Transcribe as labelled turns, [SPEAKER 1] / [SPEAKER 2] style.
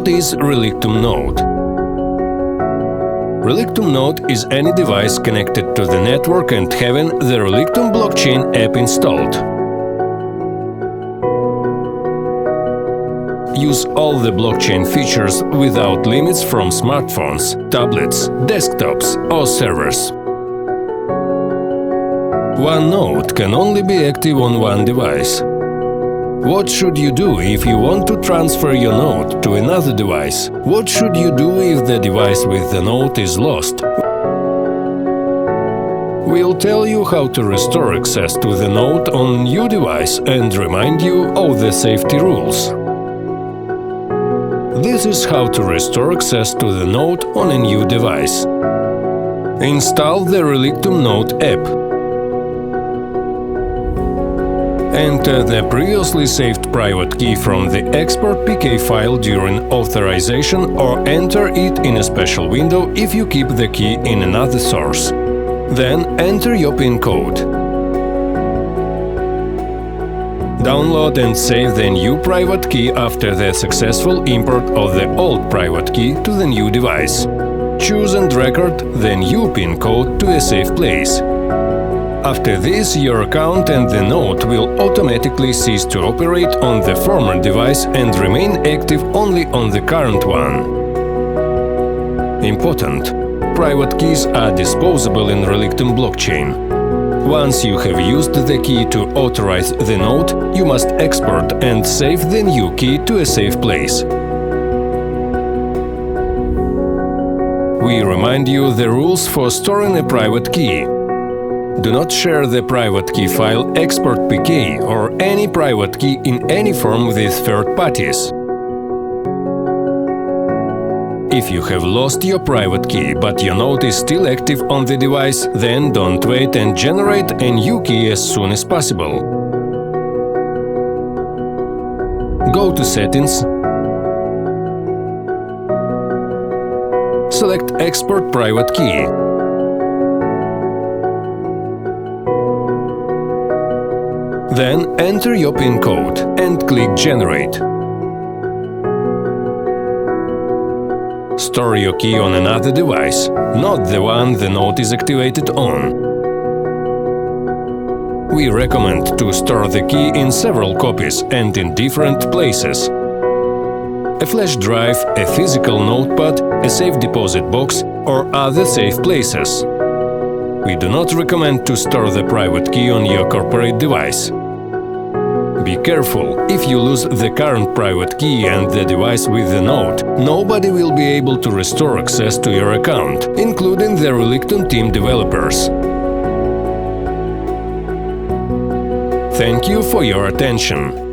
[SPEAKER 1] What is Relictum Node? Relictum Node is any device connected to the network and having the Relictum blockchain app installed. Use all the blockchain features without limits from smartphones, tablets, desktops or servers. One node can only be active on one device. What should you do if you want to transfer your node to another device? What should you do if the device with the node is lost? We'll tell you how to restore access to the node on new device and remind you of the safety rules. This is how to restore access to the node on a new device. Install the Relictum Node app. Enter the previously saved private key from the export.pk file during authorization or enter it in a special window if you keep the key in another source. Then enter your PIN code. Download and save the new private key after the successful import of the old private key to the new device. Choose and record the new PIN code to a safe place. After this, your account and the node will automatically cease to operate on the former device and remain active only on the current one. Important: private keys are disposable in Relictum blockchain. Once you have used the key to authorize the node, you must export and save the new key to a safe place. We remind you the rules for storing a private key. Do not share the private key file export.pk or any private key in any form with third parties. If you have lost your private key, but your node is still active on the device, then don't wait and generate a new key as soon as possible. Go to Settings, select Export Private Key. Then enter your PIN code and click Generate. Store your key on another device, not the one the node is activated on. We recommend to store the key in several copies and in different places. A flash drive, a physical notepad, a safe deposit box or other safe places. We do not recommend to store the private key on your corporate device. Be careful, if you lose the current private key and the device with the node, nobody will be able to restore access to your account, including the Relictum team developers. Thank you for your attention.